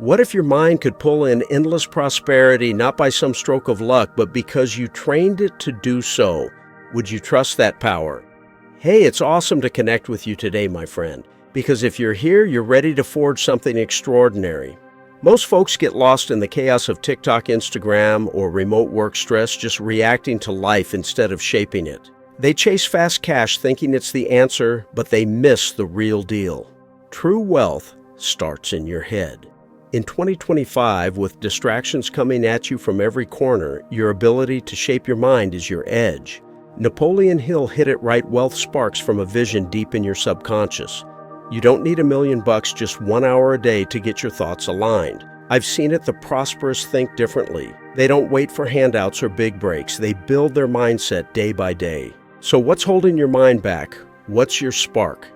What if your mind could pull in endless prosperity not by some stroke of luck, but because you trained it to do so? Would you trust that power? Hey, it's awesome to connect with you today, my friend, because if you're here, you're ready to forge something extraordinary. Most folks get lost in the chaos of TikTok, Instagram, or remote work stress, just reacting to life instead of shaping it. They chase fast cash thinking it's the answer, but they miss the real deal. True wealth starts in your head. In 2025, with distractions coming at you from every corner, your ability to shape your mind is your edge. Napoleon Hill hit it right: wealth sparks from a vision deep in your subconscious. You don't need $1 million, just 1 hour a day to get your thoughts aligned. I've seen it. The prosperous think differently. They don't wait for handouts or big breaks. They build their mindset day by day. So what's holding your mind back? What's your spark?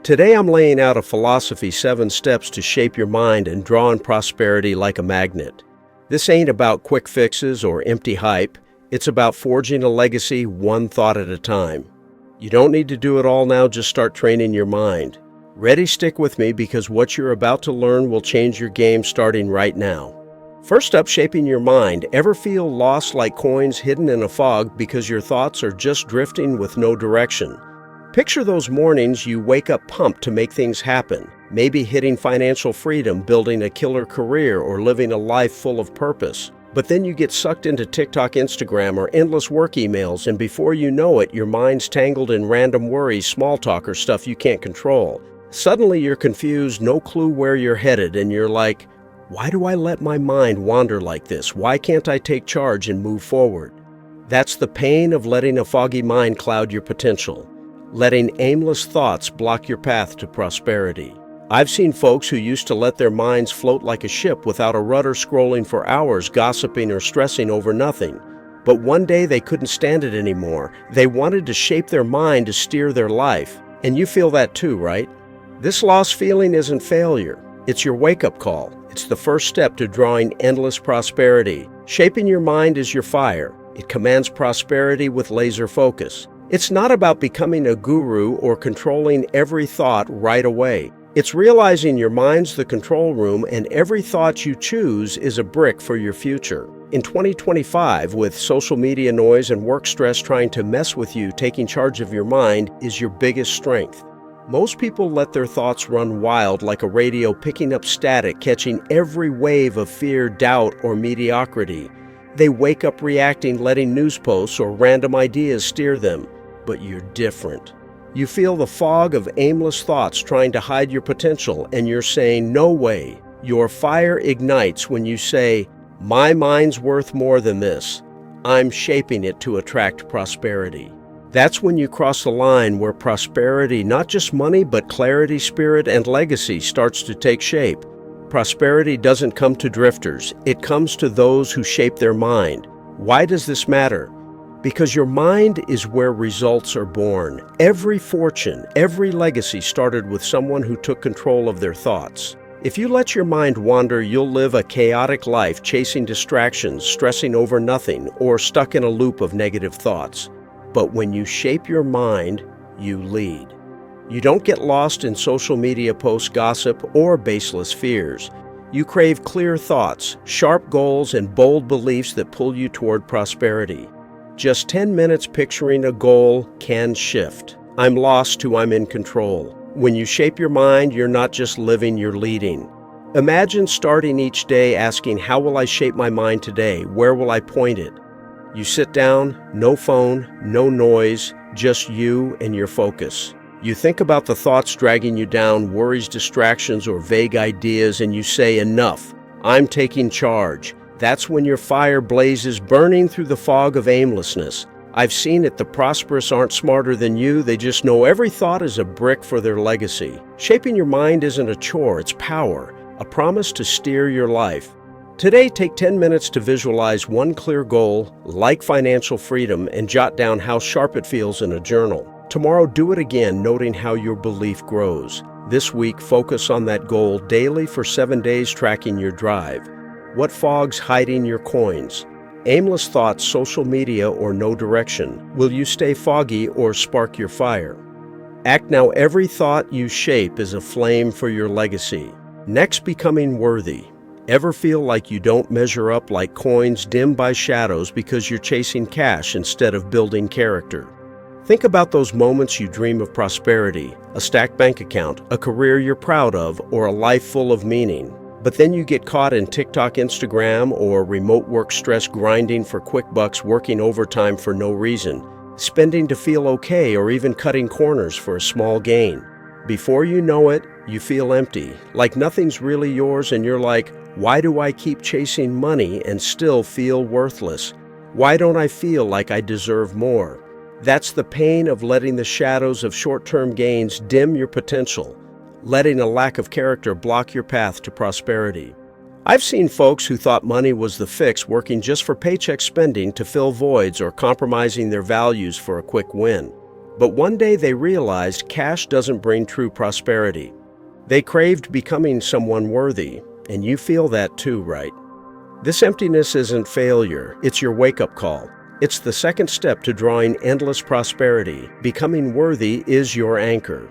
Today I'm laying out a philosophy, 7 steps to shape your mind and draw in prosperity like a magnet. This ain't about quick fixes or empty hype. It's about forging a legacy one thought at a time. You don't need to do it all now, just start training your mind. Ready? Stick with me, because what you're about to learn will change your game starting right now. First up, shaping your mind. Ever feel lost like coins hidden in a fog because your thoughts are just drifting with no direction? Picture those mornings you wake up pumped to make things happen, maybe hitting financial freedom, building a killer career, or living a life full of purpose. But then you get sucked into TikTok, Instagram, or endless work emails, and before you know it, your mind's tangled in random worries, small talk, or stuff you can't control. Suddenly you're confused, no clue where you're headed, and you're like, why do I let my mind wander like this? Why can't I take charge and move forward? That's the pain of letting a foggy mind cloud your potential. Letting aimless thoughts block your path to prosperity. I've seen folks who used to let their minds float like a ship without a rudder, scrolling for hours, gossiping or stressing over nothing. But one day they couldn't stand it anymore. They wanted to shape their mind to steer their life. And you feel that too, right? This lost feeling isn't failure. It's your wake-up call. It's the first step to drawing endless prosperity. Shaping your mind is your fire. It commands prosperity with laser focus. It's not about becoming a guru or controlling every thought right away. It's realizing your mind's the control room, and every thought you choose is a brick for your future. In 2025, with social media noise and work stress trying to mess with you, taking charge of your mind is your biggest strength. Most people let their thoughts run wild like a radio, picking up static, catching every wave of fear, doubt, or mediocrity. They wake up reacting, letting news posts or random ideas steer them. But you're different. You feel the fog of aimless thoughts trying to hide your potential, and you're saying, no way. Your fire ignites when you say, my mind's worth more than this. I'm shaping it to attract prosperity. That's when you cross the line where prosperity, not just money, but clarity, spirit, and legacy starts to take shape. Prosperity doesn't come to drifters. It comes to those who shape their mind. Why does this matter? Because your mind is where results are born. Every fortune, every legacy started with someone who took control of their thoughts. If you let your mind wander, you'll live a chaotic life, chasing distractions, stressing over nothing, or stuck in a loop of negative thoughts. But when you shape your mind, you lead. You don't get lost in social media posts, gossip, or baseless fears. You crave clear thoughts, sharp goals, and bold beliefs that pull you toward prosperity. Just 10 minutes picturing a goal can shift. I'm lost to I'm in control. When you shape your mind, you're not just living, you're leading. Imagine starting each day asking, how will I shape my mind today? Where will I point it? You sit down, no phone, no noise, just you and your focus. You think about the thoughts dragging you down, worries, distractions, or vague ideas, and you say, enough. I'm taking charge. That's when your fire blazes, burning through the fog of aimlessness. I've seen it. The prosperous aren't smarter than you. They just know every thought is a brick for their legacy. Shaping your mind isn't a chore, it's power, a promise to steer your life. Today, take 10 minutes to visualize one clear goal, like financial freedom, and jot down how sharp it feels in a journal. Tomorrow, do it again, noting how your belief grows. This week, focus on that goal daily for 7 days, tracking your drive. What fog's hiding your coins? Aimless thoughts, social media, or no direction. Will you stay foggy or spark your fire? Act now. Every thought you shape is a flame for your legacy. Next, becoming worthy. Ever feel like you don't measure up, like coins dimmed by shadows because you're chasing cash instead of building character? Think about those moments you dream of prosperity, a stacked bank account, a career you're proud of, or a life full of meaning. But then you get caught in TikTok, Instagram, or remote work stress, grinding for quick bucks, working overtime for no reason, spending to feel okay, or even cutting corners for a small gain. Before you know it, you feel empty, like nothing's really yours, and you're like, why do I keep chasing money and still feel worthless? Why don't I feel like I deserve more? That's the pain of letting the shadows of short-term gains dim your potential, letting a lack of character block your path to prosperity. I've seen folks who thought money was the fix working just for paycheck spending to fill voids or compromising their values for a quick win. But one day they realized cash doesn't bring true prosperity. They craved becoming someone worthy, and you feel that too, right? This emptiness isn't failure, it's your wake-up call. It's the second step to drawing endless prosperity. Becoming worthy is your anchor.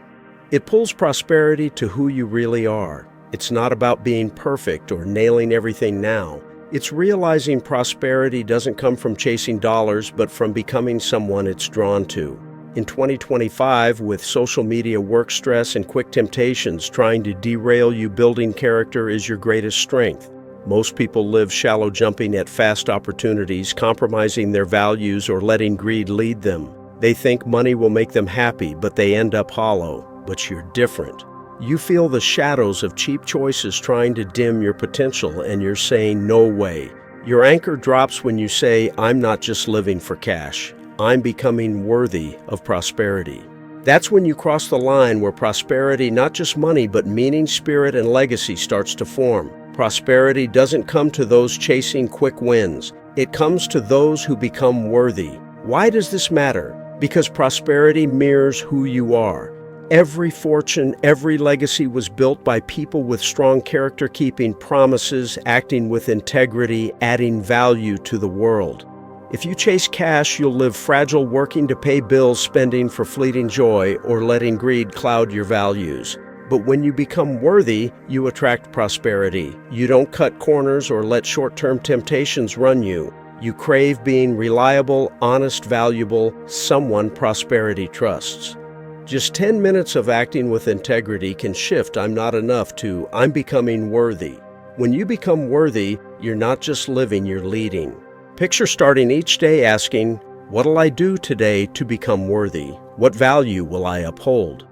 It pulls prosperity to who you really are. It's not about being perfect or nailing everything now. It's realizing prosperity doesn't come from chasing dollars, but from becoming someone it's drawn to. In 2025, with social media work stress and quick temptations trying to derail you, building character is your greatest strength. Most people live shallow jumping at fast opportunities, compromising their values or letting greed lead them. They think money will make them happy, but they end up hollow. But you're different. You feel the shadows of cheap choices trying to dim your potential, and you're saying, no way. Your anchor drops when you say, I'm not just living for cash. I'm becoming worthy of prosperity. That's when you cross the line where prosperity, not just money, but meaning, spirit, and legacy starts to form. Prosperity doesn't come to those chasing quick wins. It comes to those who become worthy. Why does this matter? Because prosperity mirrors who you are. Every fortune, every legacy was built by people with strong character, keeping promises, acting with integrity, adding value to the world. If you chase cash, you'll live fragile, working to pay bills, spending for fleeting joy, or letting greed cloud your values. But when you become worthy, you attract prosperity. You don't cut corners or let short-term temptations run you. You crave being reliable, honest, valuable, someone prosperity trusts. Just 10 minutes of acting with integrity can shift I'm not enough to I'm becoming worthy. When you become worthy, you're not just living, you're leading. Picture starting each day asking, what'll I do today to become worthy? What value will I uphold?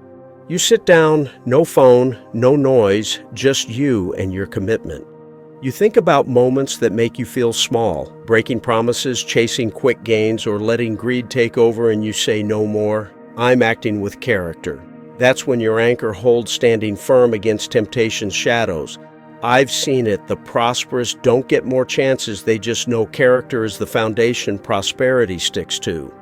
You sit down, no phone, no noise, just you and your commitment. You think about moments that make you feel small, breaking promises, chasing quick gains, or letting greed take over, and you say no more. I'm acting with character. That's when your anchor holds, standing firm against temptation's shadows. I've seen it. The prosperous don't get more chances. They just know character is the foundation prosperity sticks to.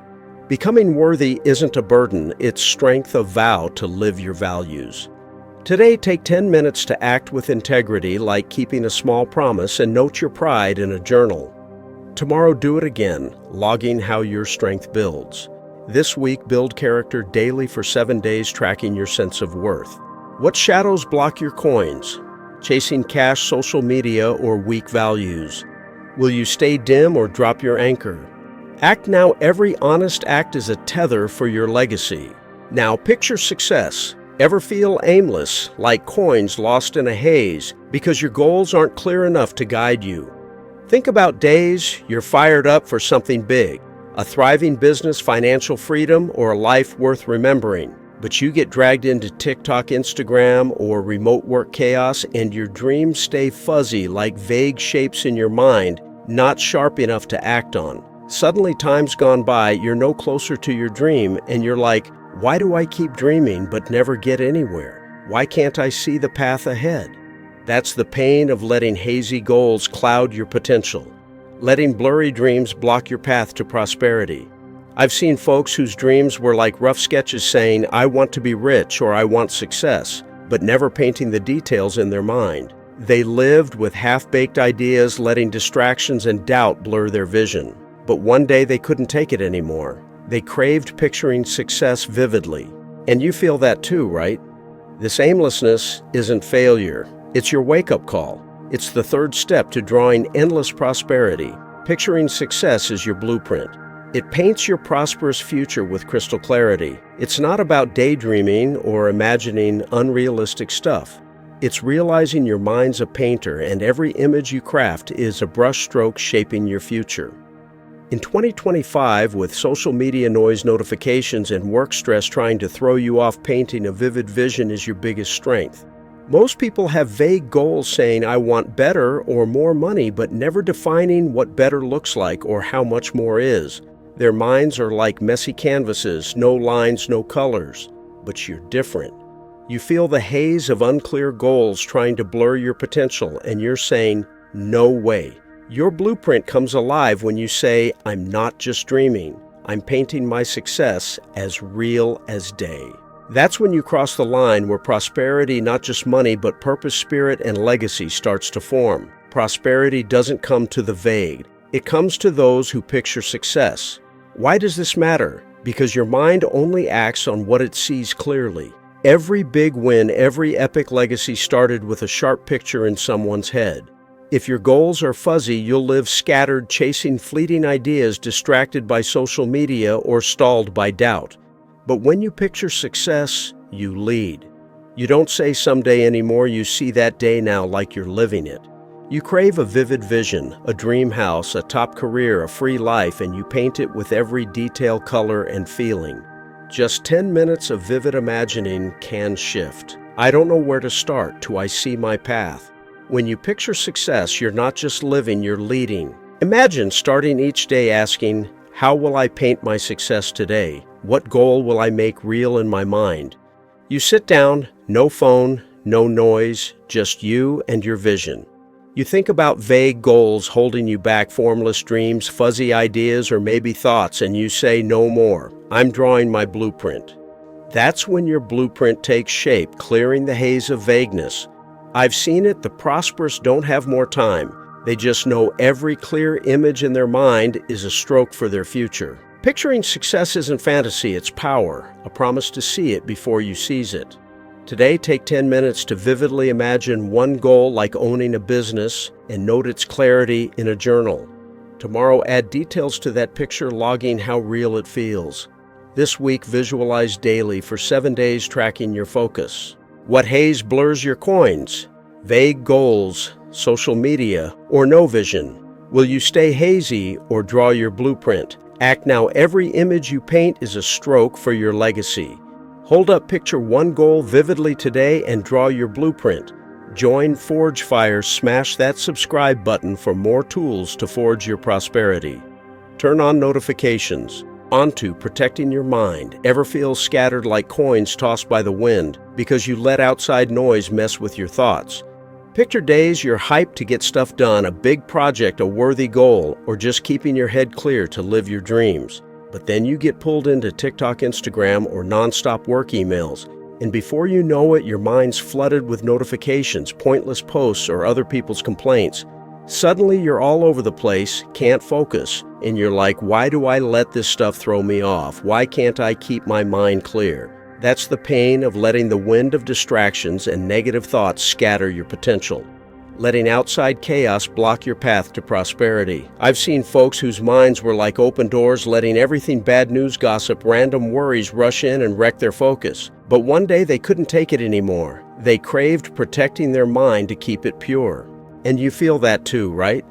Becoming worthy isn't a burden. It's strength of vow to live your values. Today, take 10 minutes to act with integrity, like keeping a small promise, and note your pride in a journal. Tomorrow, do it again, logging how your strength builds. This week, build character daily for 7 days, tracking your sense of worth. What shadows block your coins? Chasing cash, social media, or weak values? Will you stay dim or drop your anchor? Act now. Every honest act is a tether for your legacy. Now picture success. Ever feel aimless, like coins lost in a haze, because your goals aren't clear enough to guide you? Think about days you're fired up for something big. A thriving business, financial freedom, or a life worth remembering. But you get dragged into TikTok, Instagram, or remote work chaos, and your dreams stay fuzzy, like vague shapes in your mind, not sharp enough to act on. Suddenly, time's gone by, you're no closer to your dream, and you're like, why do I keep dreaming but never get anywhere? Why can't I see the path ahead? That's the pain of letting hazy goals cloud your potential. Letting blurry dreams block your path to prosperity. I've seen folks whose dreams were like rough sketches saying, I want to be rich or I want success, but never painting the details in their mind. They lived with half-baked ideas, letting distractions and doubt blur their vision. But one day they couldn't take it anymore. They craved picturing success vividly. And you feel that too, right? This aimlessness isn't failure. It's your wake-up call. It's the third step to drawing endless prosperity. Picturing success as your blueprint. It paints your prosperous future with crystal clarity. It's not about daydreaming or imagining unrealistic stuff. It's realizing your mind's a painter and every image you craft is a brushstroke shaping your future. In 2025, with social media noise notifications and work stress trying to throw you off, painting a vivid vision is your biggest strength. Most people have vague goals saying, I want better or more money, but never defining what better looks like or how much more is. Their minds are like messy canvases, no lines, no colors. But you're different. You feel the haze of unclear goals trying to blur your potential, and you're saying, no way. Your blueprint comes alive when you say, I'm not just dreaming. I'm painting my success as real as day. That's when you cross the line where prosperity, not just money, but purpose, spirit, and legacy starts to form. Prosperity doesn't come to the vague. It comes to those who picture success. Why does this matter? Because your mind only acts on what it sees clearly. Every big win, every epic legacy started with a sharp picture in someone's head. If your goals are fuzzy, you'll live scattered, chasing fleeting ideas, distracted by social media or stalled by doubt. But when you picture success, you lead. You don't say someday anymore, you see that day now like you're living it. You crave a vivid vision, a dream house, a top career, a free life, and you paint it with every detail, color, and feeling. Just 10 minutes of vivid imagining can shift. I don't know where to start till I see my path. When you picture success, you're not just living, you're leading. Imagine starting each day asking, how will I paint my success today? What goal will I make real in my mind? You sit down, no phone, no noise, just you and your vision. You think about vague goals holding you back, formless dreams, fuzzy ideas, or maybe thoughts, and you say no more. I'm drawing my blueprint. That's when your blueprint takes shape, clearing the haze of vagueness. I've seen it, the prosperous don't have more time. They just know every clear image in their mind is a stroke for their future. Picturing success isn't fantasy, it's power, a promise to see it before you seize it. Today, take 10 minutes to vividly imagine one goal like owning a business and note its clarity in a journal. Tomorrow, add details to that picture, logging how real it feels. This week, visualize daily for 7 days, tracking your focus. What haze blurs your coins? Vague goals, social media, or no vision? Will you stay hazy or draw your blueprint? Act now. Every image you paint is a stroke for your legacy. Hold up, picture one goal vividly today and draw your blueprint. Join Forge Fire, smash that subscribe button for more tools to forge your prosperity. Turn on notifications. Onto protecting your mind. Ever feel scattered like coins tossed by the wind because you let outside noise mess with your thoughts? Picture days you're hyped to get stuff done, a big project, a worthy goal, or just keeping your head clear to live your dreams. But then you get pulled into TikTok, Instagram, or nonstop work emails, and before you know it, your mind's flooded with notifications, pointless posts, or other people's complaints. Suddenly you're all over the place, can't focus, and you're like, why do I let this stuff throw me off? Why can't I keep my mind clear? That's the pain of letting the wind of distractions and negative thoughts scatter your potential. Letting outside chaos block your path to prosperity. I've seen folks whose minds were like open doors, letting everything bad news, gossip, random worries rush in and wreck their focus. But one day they couldn't take it anymore. They craved protecting their mind to keep it pure. And you feel that too, right?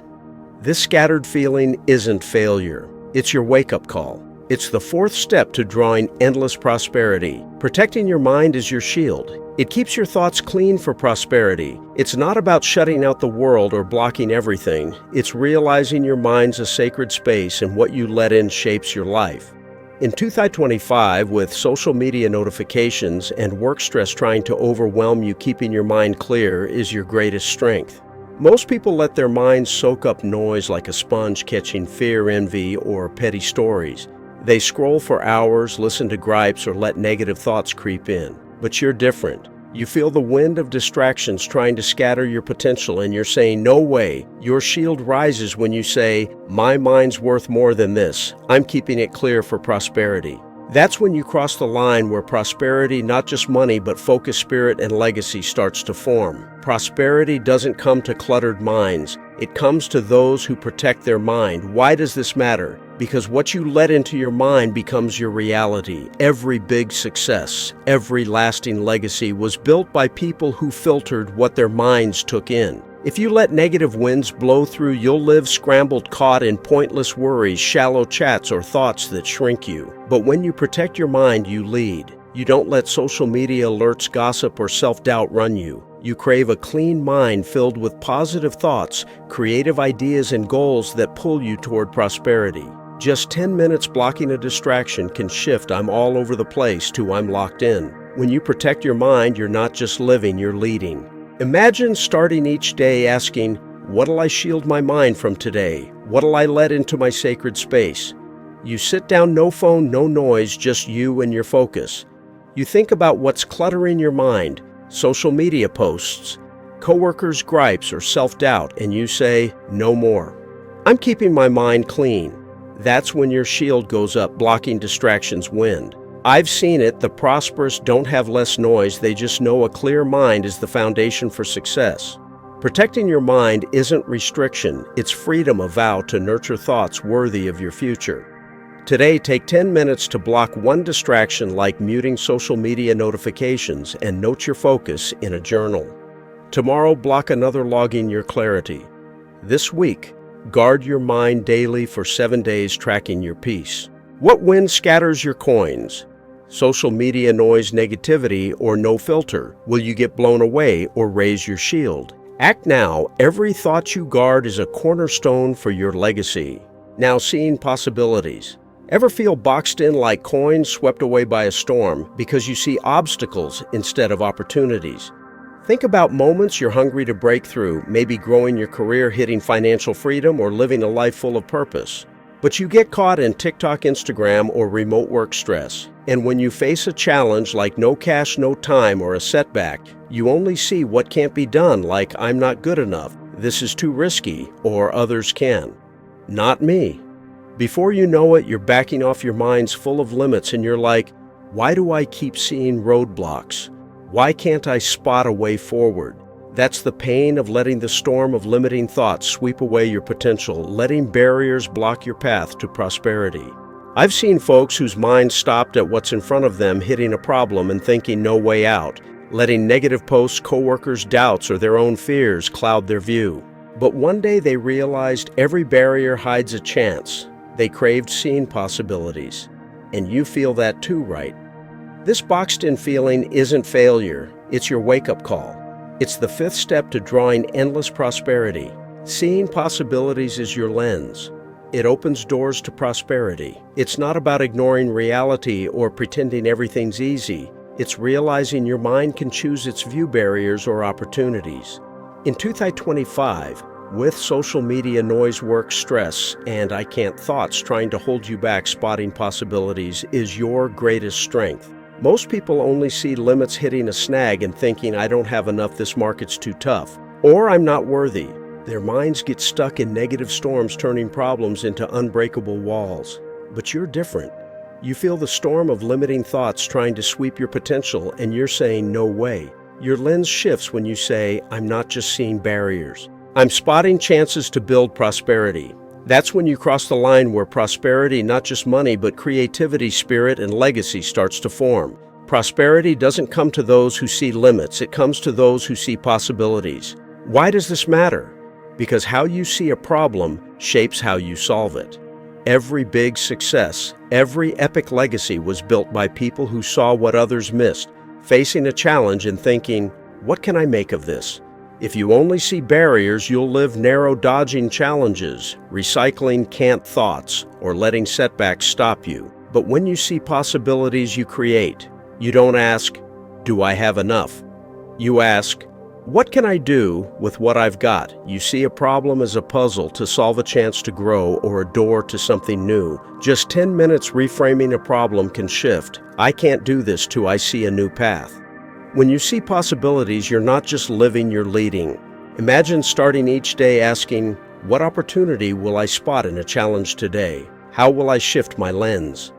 This scattered feeling isn't failure. It's your wake-up call. It's the fourth step to drawing endless prosperity. Protecting your mind is your shield. It keeps your thoughts clean for prosperity. It's not about shutting out the world or blocking everything. It's realizing your mind's a sacred space and what you let in shapes your life. In 2025, with social media notifications and work stress trying to overwhelm you, keeping your mind clear is your greatest strength. Most people let their minds soak up noise like a sponge, catching fear, envy, or petty stories. They scroll for hours, listen to gripes, or let negative thoughts creep in. But you're different. You feel the wind of distractions trying to scatter your potential, and you're saying, no way. Your shield rises when you say, my mind's worth more than this. I'm keeping it clear for prosperity. That's when you cross the line where prosperity, not just money, but focus, spirit, and legacy starts to form. Prosperity doesn't come to cluttered minds. It comes to those who protect their mind. Why does this matter? Because what you let into your mind becomes your reality. Every big success, every lasting legacy was built by people who filtered what their minds took in. If you let negative winds blow through, you'll live scrambled, caught in pointless worries, shallow chats, or thoughts that shrink you. But when you protect your mind, you lead. You don't let social media alerts, gossip, or self-doubt run you. You crave a clean mind filled with positive thoughts, creative ideas, and goals that pull you toward prosperity. Just 10 minutes blocking a distraction can shift "I'm all over the place" to "I'm locked in." When you protect your mind, you're not just living, you're leading. Imagine starting each day asking, what'll I shield my mind from today? What'll I let into my sacred space? You sit down, no phone, no noise, just you and your focus. You think about what's cluttering your mind, social media posts, coworkers' gripes, or self-doubt, and you say, no more. I'm keeping my mind clean. That's when your shield goes up, blocking distractions' wind. I've seen it. The prosperous don't have less noise. They just know a clear mind is the foundation for success. Protecting your mind isn't restriction. It's freedom, a vow to nurture thoughts worthy of your future. Today, take 10 minutes to block one distraction, like muting social media notifications, and note your focus in a journal. Tomorrow, block another, logging your clarity. This week, guard your mind daily for 7 days, tracking your peace. What wind scatters your coins? Social media noise, negativity, or no filter? Will you get blown away or raise your shield? Act now. Every thought you guard is a cornerstone for your legacy. Now, seeing possibilities. Ever feel boxed in like coins swept away by a storm because you see obstacles instead of opportunities? Think about moments you're hungry to break through, maybe growing your career, hitting financial freedom, or living a life full of purpose. But you get caught in TikTok, Instagram, or remote work stress. And when you face a challenge like no cash, no time, or a setback, you only see what can't be done, like I'm not good enough, this is too risky, or others can. Not me. Before you know it, you're backing off. Your mind's full of limits, and you're like, why do I keep seeing roadblocks? Why can't I spot a way forward? That's the pain of letting the storm of limiting thoughts sweep away your potential, letting barriers block your path to prosperity. I've seen folks whose minds stopped at what's in front of them, hitting a problem and thinking no way out, letting negative posts, coworkers' doubts, or their own fears cloud their view. But one day they realized every barrier hides a chance. They craved seeing possibilities. And you feel that too, right? This boxed-in feeling isn't failure. It's your wake-up call. It's the 5th step to drawing endless prosperity. Seeing possibilities is your lens. It opens doors to prosperity. It's not about ignoring reality or pretending everything's easy. It's realizing your mind can choose its view barriers or opportunities. In 2025, with social media noise, work stress, and I can't thoughts trying to hold you back, spotting possibilities is your greatest strength. Most people only see limits, hitting a snag, and thinking, I don't have enough, this market's too tough, or I'm not worthy. Their minds get stuck in negative storms, turning problems into unbreakable walls. But you're different. You feel the storm of limiting thoughts trying to sweep your potential, and you're saying, no way. Your lens shifts when you say, I'm not just seeing barriers. I'm spotting chances to build prosperity. That's when you cross the line where prosperity, not just money, but creativity, spirit, and legacy starts to form. Prosperity doesn't come to those who see limits. It comes to those who see possibilities. Why does this matter? Because how you see a problem shapes how you solve it. Every big success, every epic legacy was built by people who saw what others missed, facing a challenge and thinking, what can I make of this? If you only see barriers, you'll live narrow, dodging challenges, recycling can't thoughts, or letting setbacks stop you. But when you see possibilities, you create. You don't ask, do I have enough? You ask, what can I do with what I've got? You see a problem as a puzzle to solve a chance to grow or a door to something new. Just 10 minutes reframing a problem can shift. I can't do this to I see a new path. When you see possibilities, you're not just living, you're leading. Imagine starting each day asking, what opportunity will I spot in a challenge today? How will I shift my lens?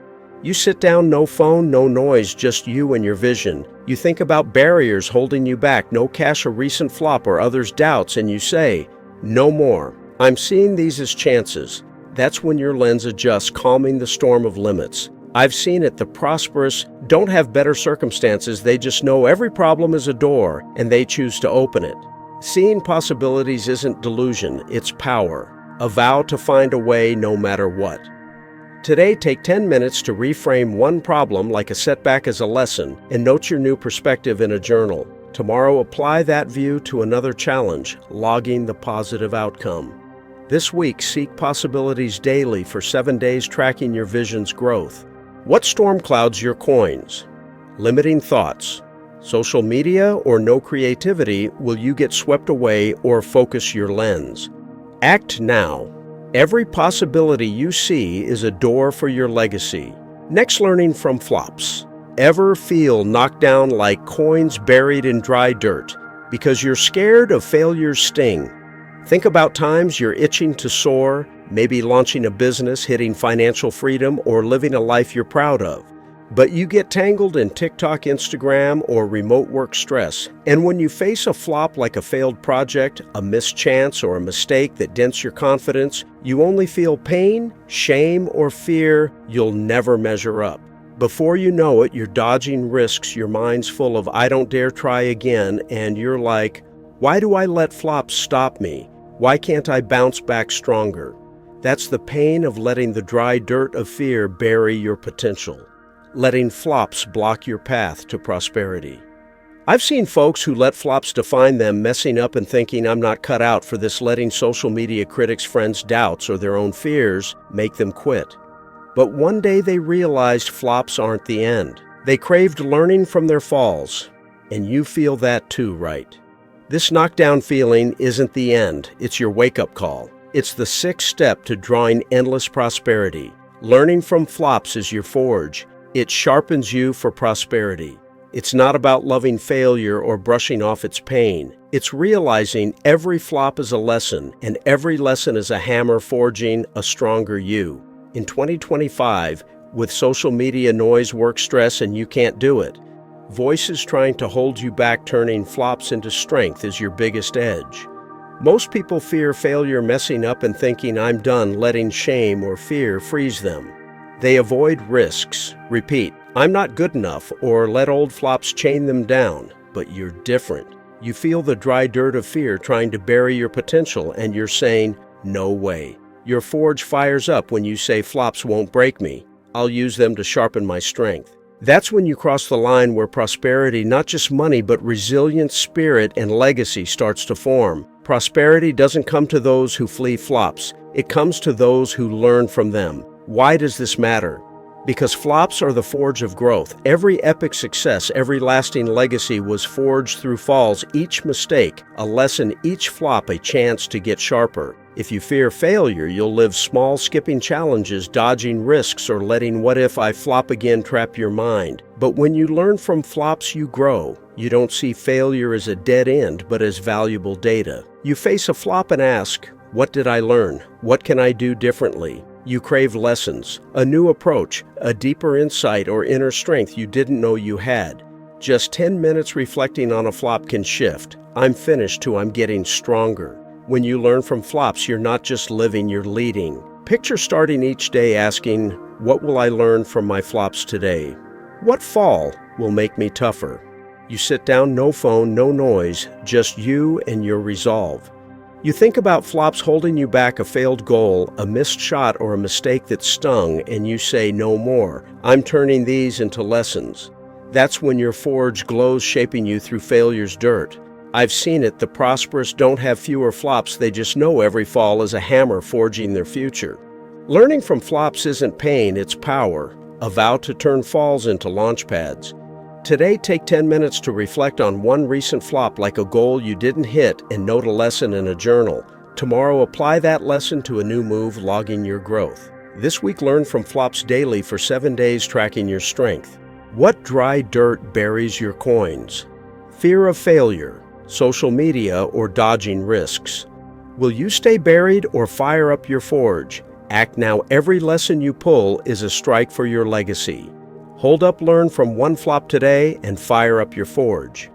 You sit down, no phone, no noise, just you and your vision. You think about barriers holding you back, no cash, a recent flop, or others' doubts, and you say, no more. I'm seeing these as chances. That's when your lens adjusts, calming the storm of limits. I've seen it. The prosperous don't have better circumstances. They just know every problem is a door, and they choose to open it. Seeing possibilities isn't delusion, it's power. A vow to find a way no matter what. Today, take 10 minutes to reframe one problem like a setback as a lesson and note your new perspective in a journal. Tomorrow, apply that view to another challenge, logging the positive outcome. This week, seek possibilities daily for 7 days, tracking your vision's growth. What storm clouds your coins? Limiting thoughts. Social media or no creativity, will you get swept away or focus your lens? Act now. Every possibility you see is a door for your legacy. Next, learning from flops. Ever feel knocked down like coins buried in dry dirt because you're scared of failure's sting? Think about times you're itching to soar, maybe launching a business, hitting financial freedom, or living a life you're proud of. But you get tangled in TikTok, Instagram, or remote work stress. And when you face a flop like a failed project, a missed chance, or a mistake that dents your confidence, you only feel pain, shame, or fear you'll never measure up. Before you know it, you're dodging risks, your mind's full of I don't dare try again, and you're like, why do I let flops stop me? Why can't I bounce back stronger? That's the pain of letting the dry dirt of fear bury your potential. Letting flops block your path to prosperity. I've seen folks who let flops define them, messing up and thinking I'm not cut out for this, letting social media critics, friends' doubts, or their own fears make them quit. But one day they realized flops aren't the end. They craved learning from their falls. And you feel that too, right? This knockdown feeling isn't the end, it's your wake-up call. It's the sixth step to drawing endless prosperity. Learning from flops is your forge. It sharpens you for prosperity. It's not about loving failure or brushing off its pain. It's realizing every flop is a lesson, and every lesson is a hammer forging a stronger you. In 2025, with social media noise, work stress, and you can't do it, voices trying to hold you back, turning flops into strength is your biggest edge. Most people fear failure, messing up, and thinking I'm done, letting shame or fear freeze them. They avoid risks, repeat, I'm not good enough, or let old flops chain them down. But you're different. You feel the dry dirt of fear trying to bury your potential, and you're saying, no way. Your forge fires up when you say flops won't break me. I'll use them to sharpen my strength. That's when you cross the line where prosperity, not just money, but resilient spirit and legacy starts to form. Prosperity doesn't come to those who flee flops. It comes to those who learn from them. Why does this matter? Because flops are the forge of growth. Every epic success, every lasting legacy was forged through falls, each mistake a lesson, each flop a chance to get sharper. If you fear failure, you'll live small, skipping challenges, dodging risks, or letting what if I flop again trap your mind. But when you learn from flops, you grow. You don't see failure as a dead end, but as valuable data. You face a flop and ask, what did I learn? What can I do differently? You crave lessons, a new approach, a deeper insight or inner strength you didn't know you had. Just 10 minutes reflecting on a flop can shift. I'm finished to I'm getting stronger. When you learn from flops, you're not just living, you're leading. Picture starting each day asking, what will I learn from my flops today? What fall will make me tougher? You sit down, no phone, no noise, just you and your resolve. You think about flops holding you back, a failed goal, a missed shot, or a mistake that stung, and you say, no more. I'm turning these into lessons. That's when your forge glows, shaping you through failure's dirt. I've seen it. The prosperous don't have fewer flops. They just know every fall is a hammer forging their future. Learning from flops isn't pain, it's power. A vow to turn falls into launch pads. Today, take 10 minutes to reflect on one recent flop like a goal you didn't hit and note a lesson in a journal. Tomorrow, apply that lesson to a new move, logging your growth. This week, learn from flops daily for 7 days, tracking your strength. What dry dirt buries your coins? Fear of failure, social media, or dodging risks. Will you stay buried or fire up your forge? Act now. Every lesson you pull is a strike for your legacy. Hold up, learn from one flop today, and fire up your forge.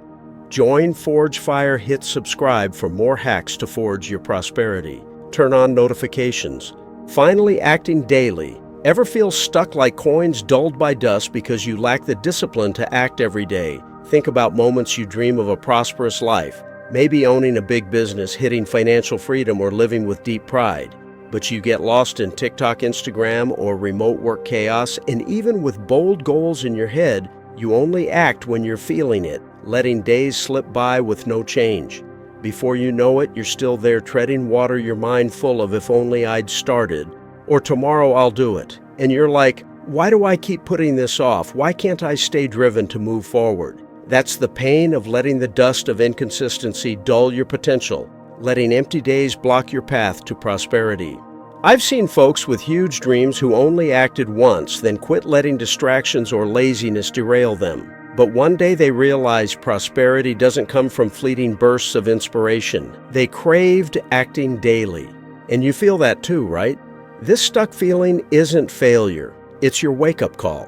Join Forge Fire, hit subscribe for more hacks to forge your prosperity. Turn on notifications. Finally, acting daily. Ever feel stuck like coins dulled by dust because you lack the discipline to act every day? Think about moments you dream of a prosperous life, maybe owning a big business, hitting financial freedom, or living with deep pride. But you get lost in TikTok, Instagram, or remote work chaos, and even with bold goals in your head, you only act when you're feeling it, letting days slip by with no change. Before you know it, you're still there treading water, your mind full of "if only I'd started," or "tomorrow I'll do it." And you're like, why do I keep putting this off? Why can't I stay driven to move forward? That's the pain of letting the dust of inconsistency dull your potential, letting empty days block your path to prosperity. I've seen folks with huge dreams who only acted once, then quit letting distractions or laziness derail them. But one day they realized prosperity doesn't come from fleeting bursts of inspiration. They craved acting daily. And you feel that too, right? This stuck feeling isn't failure. It's your wake-up call.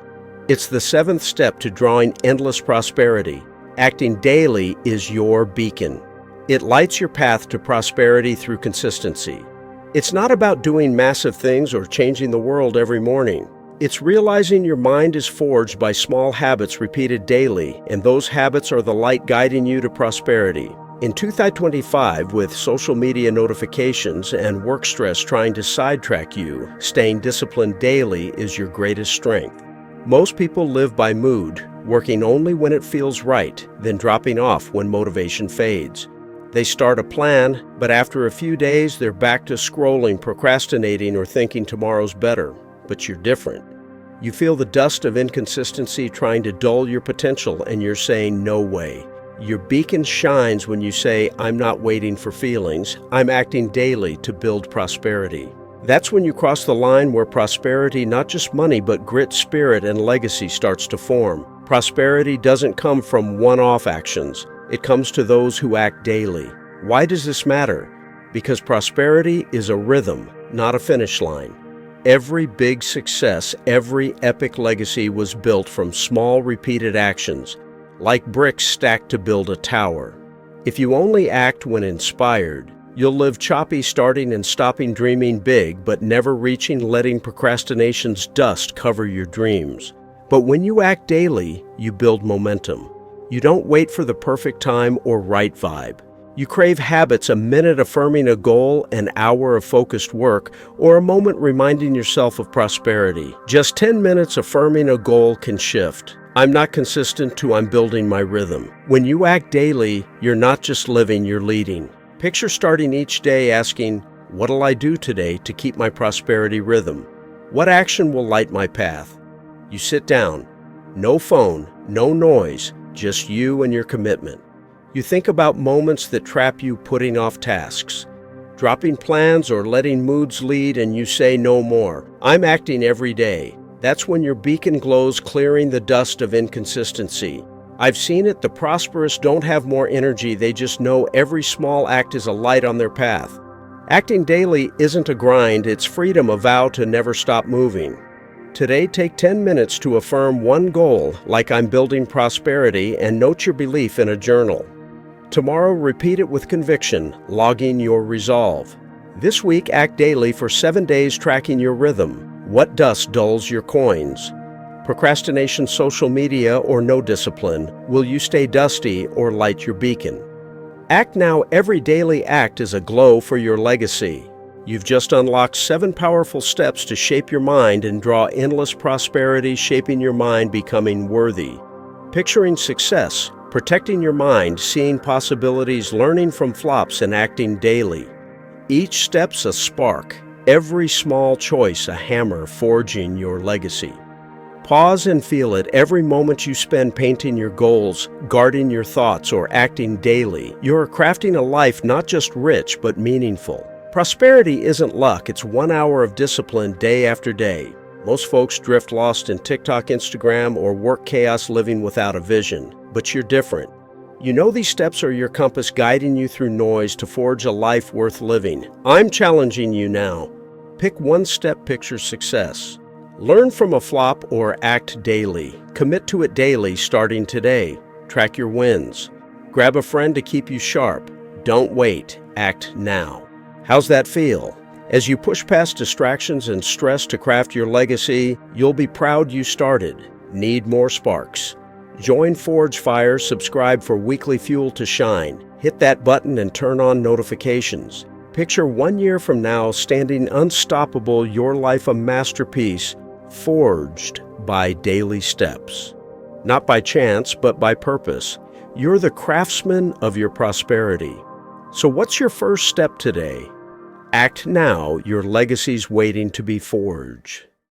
It's the 7th step to drawing endless prosperity. Acting daily is your beacon. It lights your path to prosperity through consistency. It's not about doing massive things or changing the world every morning. It's realizing your mind is forged by small habits repeated daily, and those habits are the light guiding you to prosperity. In 2025, with social media notifications and work stress trying to sidetrack you, staying disciplined daily is your greatest strength. Most people live by mood, working only when it feels right, then dropping off when motivation fades. They start a plan, but after a few days, they're back to scrolling, procrastinating, or thinking tomorrow's better. But you're different. You feel the dust of inconsistency trying to dull your potential, and you're saying, no way. Your beacon shines when you say, I'm not waiting for feelings, I'm acting daily to build prosperity. That's when you cross the line where prosperity, not just money, but grit, spirit, and legacy starts to form. Prosperity doesn't come from one-off actions. It comes to those who act daily. Why does this matter? Because prosperity is a rhythm, not a finish line. Every big success, every epic legacy was built from small, repeated actions, like bricks stacked to build a tower. If you only act when inspired, you'll live choppy, starting and stopping dreaming big, but never reaching, letting procrastination's dust cover your dreams. But when you act daily, you build momentum. You don't wait for the perfect time or right vibe. You crave habits, a minute affirming a goal, an hour of focused work, or a moment reminding yourself of prosperity. Just 10 minutes affirming a goal can shift. I'm not consistent to I'm building my rhythm. When you act daily, you're not just living, you're leading. Picture starting each day asking, what'll I do today to keep my prosperity rhythm? What action will light my path? You sit down. No phone, no noise, just you and your commitment. You think about moments that trap you putting off tasks, dropping plans or letting moods lead, and you say no more. I'm acting every day. That's when your beacon glows, clearing the dust of inconsistency. I've seen it. The prosperous don't have more energy. They just know every small act is a light on their path. Acting daily isn't a grind. It's freedom, a vow to never stop moving. Today, take 10 minutes to affirm one goal, like I'm building prosperity, and note your belief in a journal. Tomorrow, repeat it with conviction, logging your resolve. This week, act daily for 7 days, tracking your rhythm. What dust dulls your coins? Procrastination, social media, or no discipline? Will you stay dusty or light your beacon? Act now. Every daily act is a glow for your legacy. You've just unlocked 7 powerful steps to shape your mind and draw endless prosperity, shaping your mind, becoming worthy. Picturing success, protecting your mind, seeing possibilities, learning from flops, and acting daily. Each step's a spark, every small choice a hammer forging your legacy. Pause and feel it. Every moment you spend painting your goals, guarding your thoughts, or acting daily, you're crafting a life not just rich, but meaningful. Prosperity isn't luck, it's 1 hour of discipline day after day. Most folks drift lost in TikTok, Instagram, or work chaos, living without a vision. But you're different. You know these steps are your compass, guiding you through noise to forge a life worth living. I'm challenging you now. Pick one step picture success. Learn from a flop or act daily. Commit to it daily starting today. Track your wins. Grab a friend to keep you sharp. Don't wait. Act now. How's that feel? As you push past distractions and stress to craft your legacy, you'll be proud you started. Need more sparks? Join Forge Fire, subscribe for weekly fuel to shine. Hit that button and turn on notifications. Picture 1 year from now standing unstoppable, your life a masterpiece, forged by daily steps. Not by chance, but by purpose. You're the craftsman of your prosperity. So what's your first step today? Act now, your legacy's waiting to be forged.